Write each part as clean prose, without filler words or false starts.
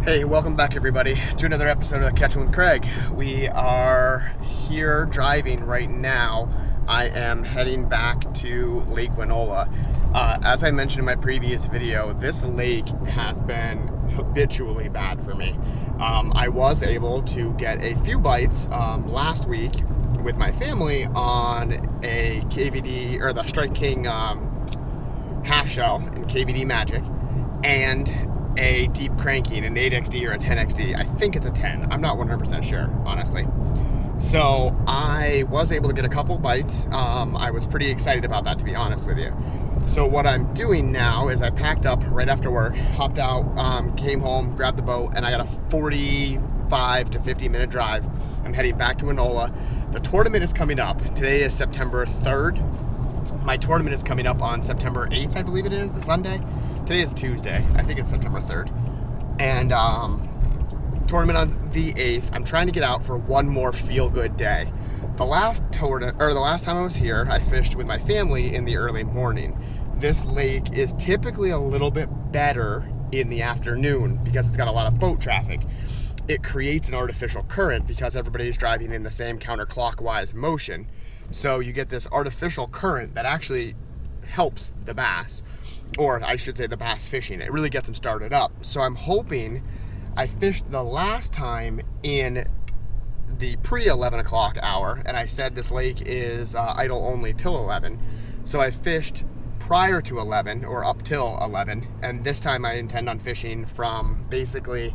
Hey, welcome back everybody to another episode of Catching with Craig. We are here driving right now. I am heading back to Lake Winola. As I mentioned in my previous video, this lake has been habitually bad for me. I was able to get a few bites last week with my family on a KVD, or the Strike King half shell in KVD Magic, and a deep cranking, an 8XD or a 10XD. I think it's a 10. I'm not 100% sure, honestly. So I was able to get a couple bites. I was pretty excited about that, to be honest with you. So what I'm doing now is I packed up right after work, hopped out, came home, grabbed the boat, and I got a 45 to 50 minute drive. I'm heading back to Winola. The tournament is coming up. Today is September 3rd. My tournament is coming up on September 8th, I believe it is, the Sunday. Today is Tuesday. I think it's September 3rd. And tournament on the 8th. I'm trying to get out for one more feel-good day. The last time I was here, I fished with my family in the early morning. This lake is typically a little bit better in the afternoon because it's got a lot of boat traffic. It creates an artificial current because everybody's driving in the same counterclockwise motion. So you get this artificial current that actually helps the bass, or I should say the bass fishing. It really gets them started up. So I'm hoping, I fished the last time in the pre-11 o'clock hour, and I said this lake is idle only till 11. So I fished prior to 11, or up till 11, and this time I intend on fishing from basically,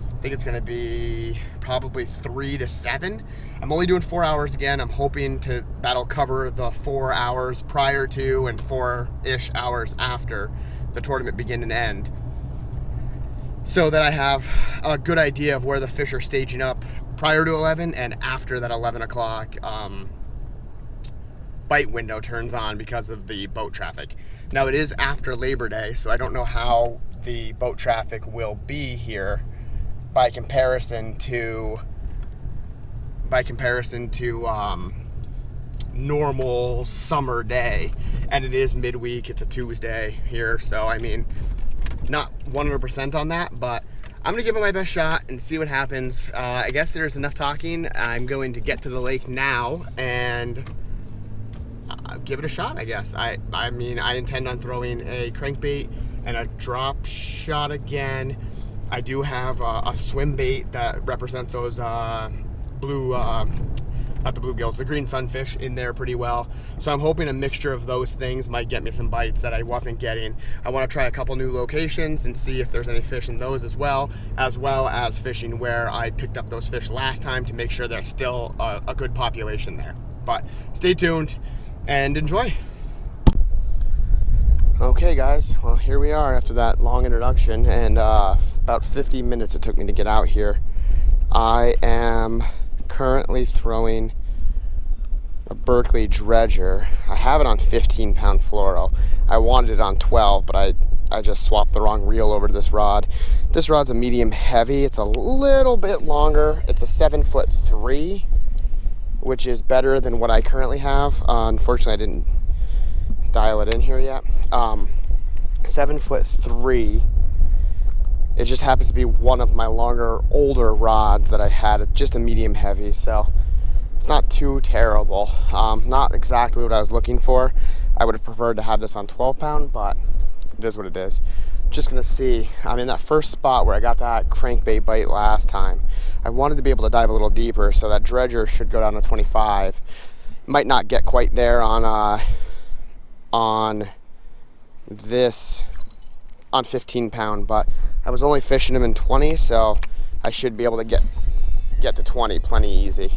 I think it's gonna be probably 3 to 7. I'm only doing 4 hours again. I'm hoping that'll cover the 4 hours prior to and 4-ish hours after the tournament begin and end, so that I have a good idea of where the fish are staging up prior to 11 and after that 11 o'clock bite window turns on because of the boat traffic. Now it is after Labor Day, so I don't know how the boat traffic will be here by comparison to normal summer day. And it is midweek, it's a Tuesday here, so I mean, not 100% on that, but I'm gonna give it my best shot and see what happens. I guess there's enough talking. I'm going to get to the lake now and give it a shot, I guess. I mean, I intend on throwing a crankbait and a drop shot again. I do have a swim bait that represents those blue, not the bluegills, the green sunfish in there pretty well. So I'm hoping a mixture of those things might get me some bites that I wasn't getting. I want to try a couple new locations and see if there's any fish in those as well as fishing where I picked up those fish last time to make sure there's still a good population there. But stay tuned and enjoy. Okay guys, well here we are after that long introduction, and about 50 minutes it took me to get out here. I am currently throwing a Berkeley dredger. I have it on 15-pound fluoro. I wanted it on 12, but I just swapped the wrong reel over to this rod. This rod's a medium heavy. It's a little bit longer. It's a 7'3", which is better than what I currently have. Unfortunately, I didn't dial it in here yet. 7'3". It just happens to be one of my older rods that I had, just a medium heavy, so it's not too terrible. Not exactly what I was looking for. I would have preferred to have this on 12-pound, but it is what it is. Just gonna see. I'm in that first spot where I got that crankbait bite last time. I wanted to be able to dive a little deeper, so that dredger should go down to 25. Might not get quite there on this, on 15-pound, but I was only fishing them in 20, so I should be able to get to 20 plenty easy.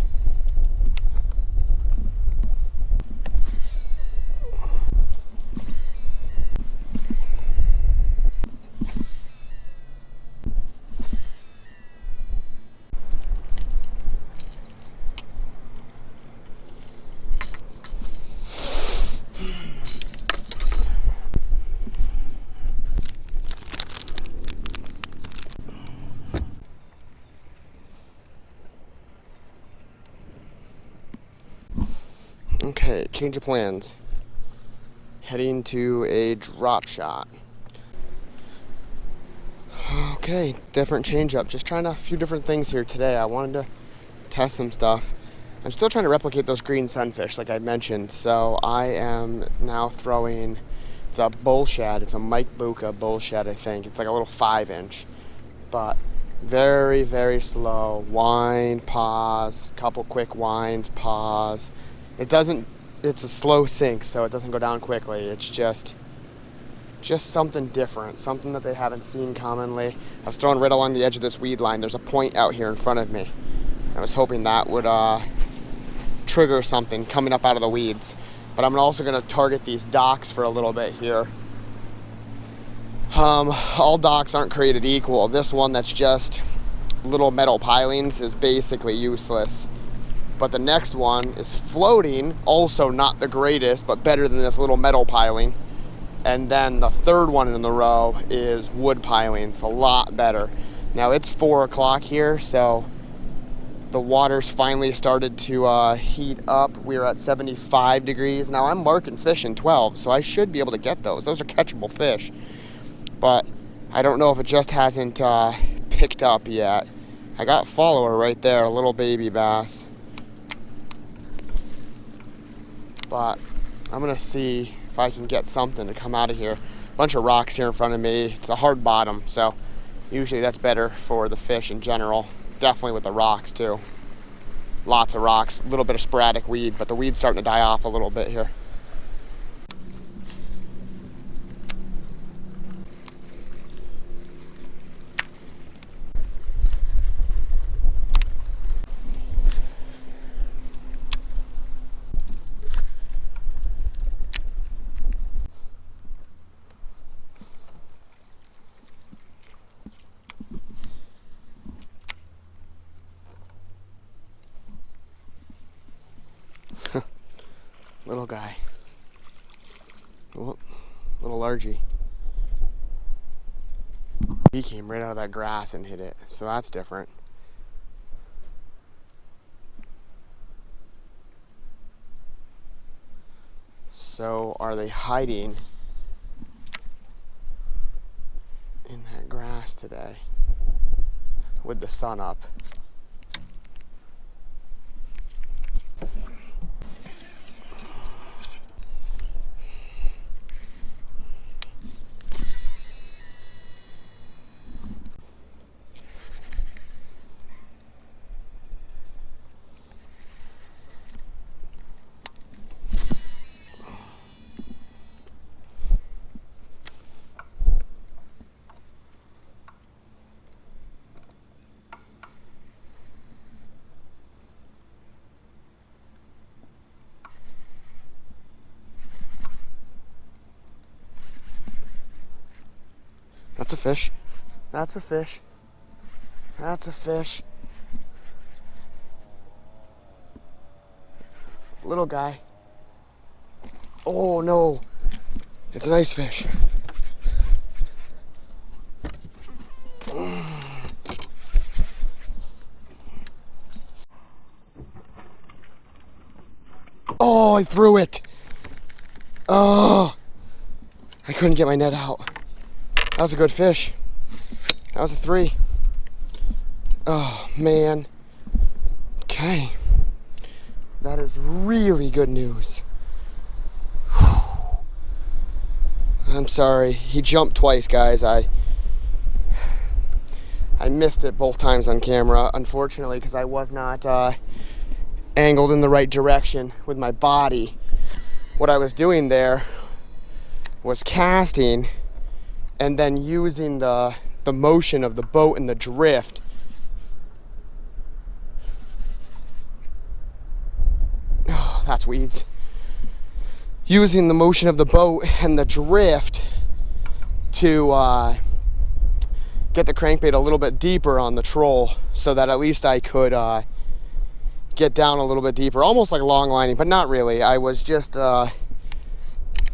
Okay, change of plans. Heading to a drop shot. Okay, different change up. Just trying a few different things here today. I wanted to test some stuff. I'm still trying to replicate those green sunfish like I mentioned. So I am now throwing, it's a bull shad. It's a Mike Bucca bull shad, I think. It's like a little 5-inch, but very, very slow. Wind, pause, couple quick winds, pause. It's a slow sink, so it doesn't go down quickly. It's just something different, something that they haven't seen commonly. I was throwing right along the edge of this weed line. There's a point out here in front of me. I was hoping that would trigger something coming up out of the weeds. But I'm also gonna target these docks for a little bit here. All docks aren't created equal. This one that's just little metal pilings is basically useless. But the next one is floating, also not the greatest, but better than this little metal piling. And then the third one in the row is wood pilings, a lot better. Now it's 4 o'clock here, so the water's finally started to heat up. We're at 75 degrees. Now I'm marking fish in 12, so I should be able to get those. Those are catchable fish. But I don't know if it just hasn't picked up yet. I got a follower right there, a little baby bass. But I'm gonna see if I can get something to come out of here. A bunch of rocks here in front of me. It's a hard bottom, so usually that's better for the fish in general. Definitely with the rocks too. Lots of rocks, a little bit of sporadic weed, but the weed's starting to die off a little bit here. Little guy. Oh, little largy. He came right out of that grass and hit it, so that's different. So are they hiding in that grass today with the sun up? That's a fish. That's a fish. That's a fish. Little guy. Oh no. It's a nice fish. Oh, I threw it. Oh, I couldn't get my net out. That was a good fish. That was a 3. Oh, man. Okay. That is really good news. Whew. I'm sorry. He jumped twice, guys. I missed it both times on camera, unfortunately, because I was not angled in the right direction with my body. What I was doing there was casting and then using the motion of the boat and the drift oh, that's weeds. Using the motion of the boat and the drift to get the crankbait a little bit deeper on the troll so that at least I could get down a little bit deeper, almost like long lining, but not really. I was just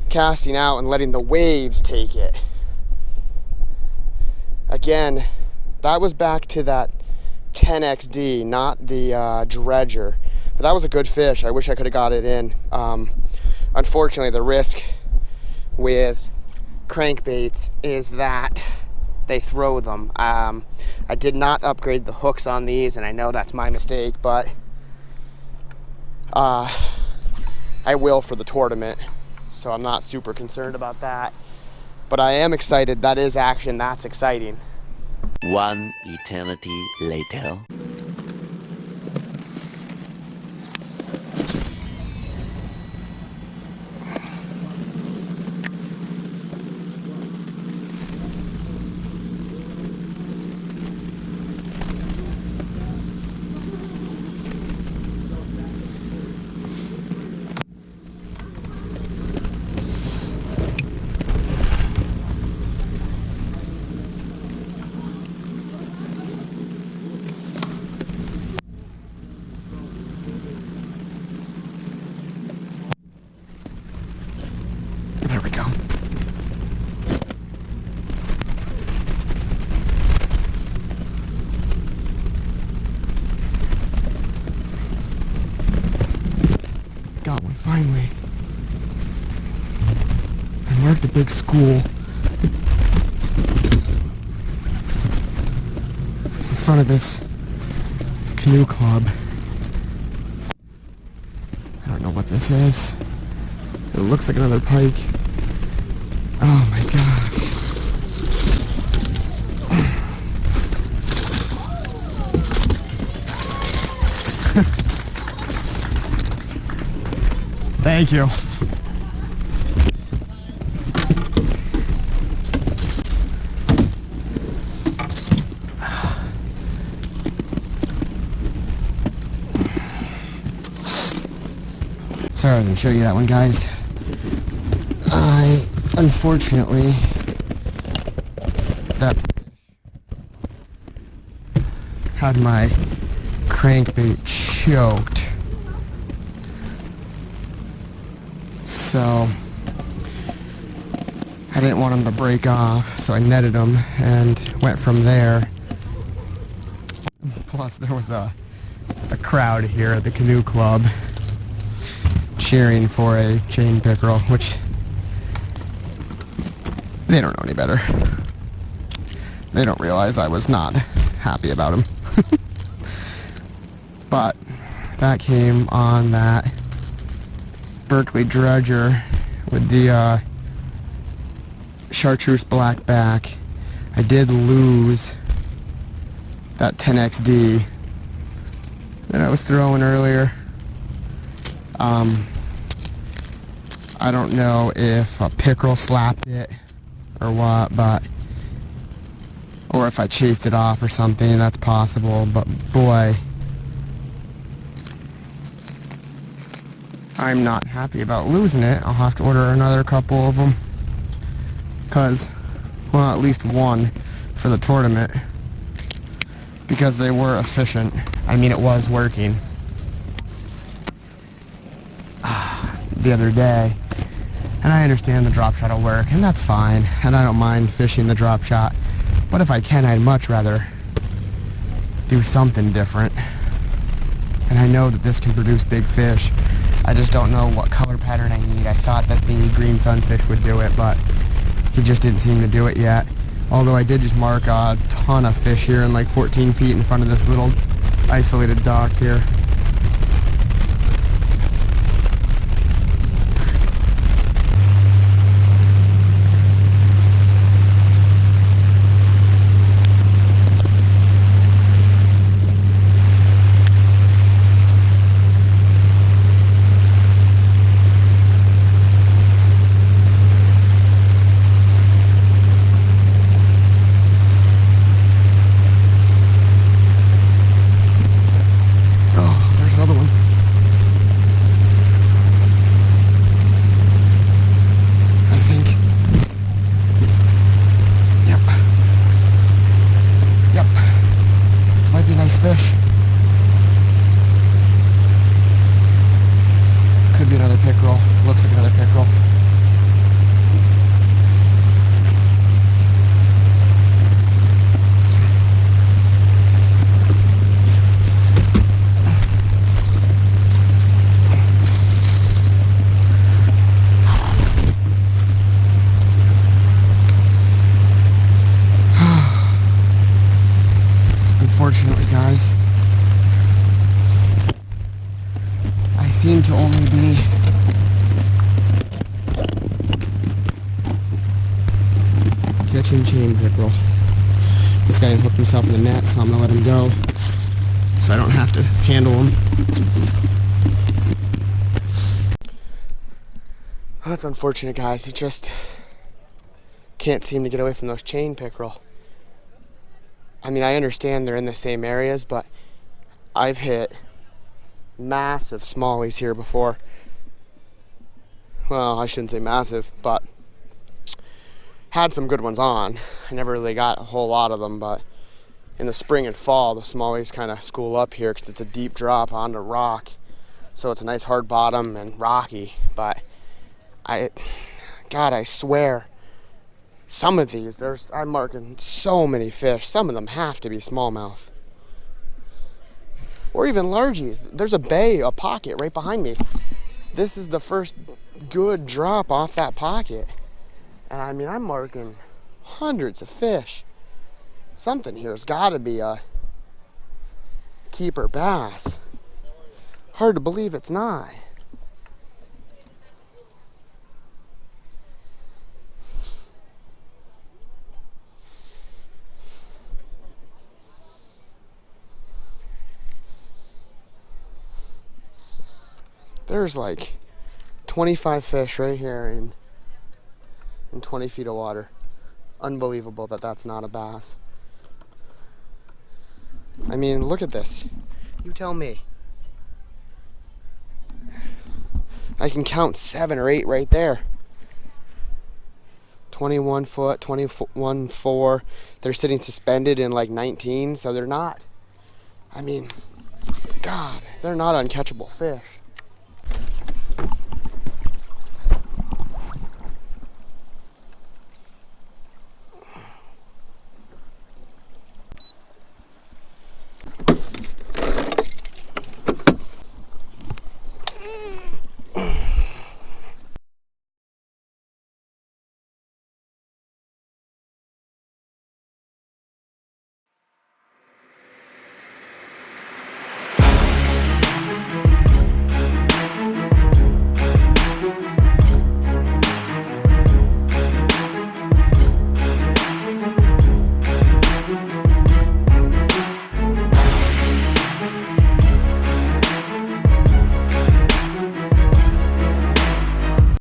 casting out and letting the waves take it. Again, that was back to that 10XD, not the dredger. But that was a good fish. I wish I could have got it in. Unfortunately, the risk with crankbaits is that they throw them. I did not upgrade the hooks on these, and I know that's my mistake, but I will for the tournament, so I'm not super concerned about that. But I am excited. That is action. That's exciting. One eternity later. There we go. Got one finally. And we're at the big school in front of this canoe club. I don't know what this is. It looks like another pike. Oh my gosh. Thank you. Sorry I didn't show you that one, guys. I unfortunately had my crankbait choked, so I didn't want him to break off, so I netted him and went from there. Plus there was a crowd here at the canoe club cheering for a chain pickerel, which they don't know any better. They don't realize I was not happy about him. But that came on that Berkeley dredger with the chartreuse black back. I did lose that 10XD that I was throwing earlier. I don't know if a pickerel slapped it or what, but or if I chafed it off or something, that's possible, but boy, I'm not happy about losing it. I'll have to order another couple of them, because, well, at least one for the tournament, because they were efficient. I mean, it was working the other day. And I understand the drop shot will work, and that's fine, and I don't mind fishing the drop shot. But if I can, I'd much rather do something different. And I know that this can produce big fish. I just don't know what color pattern I need. I thought that the green sunfish would do it, but he just didn't seem to do it yet. Although I did just mark a ton of fish here in like 14 feet in front of this little isolated dock here. Fish. Could be another pickerel. Looks like another pickerel. guys. I seem to only be catching chain pickerel. This guy hooked himself in the net, so I'm gonna let him go so I don't have to handle him. That's unfortunate, guys. He just can't seem to get away from those chain pickerel. I mean, I understand they're in the same areas, but I've hit massive smallies here before. Well, I shouldn't say massive, but had some good ones on. I never really got a whole lot of them, but in the spring and fall, the smallies kind of school up here because it's a deep drop onto rock. So it's a nice hard bottom and rocky, but God, I swear, some of these, I'm marking so many fish. Some of them have to be smallmouth. Or even largies. There's a bay, a pocket right behind me. This is the first good drop off that pocket. And I mean, I'm marking hundreds of fish. Something here's gotta be a keeper bass. Hard to believe it's not. There's like 25 fish right here in 20 feet of water. Unbelievable that that's not a bass. I mean, look at this. You tell me. I can count 7 or 8 right there. 21 foot, 21, 4. They're sitting suspended in like 19, so they're not. I mean, God, they're not uncatchable fish.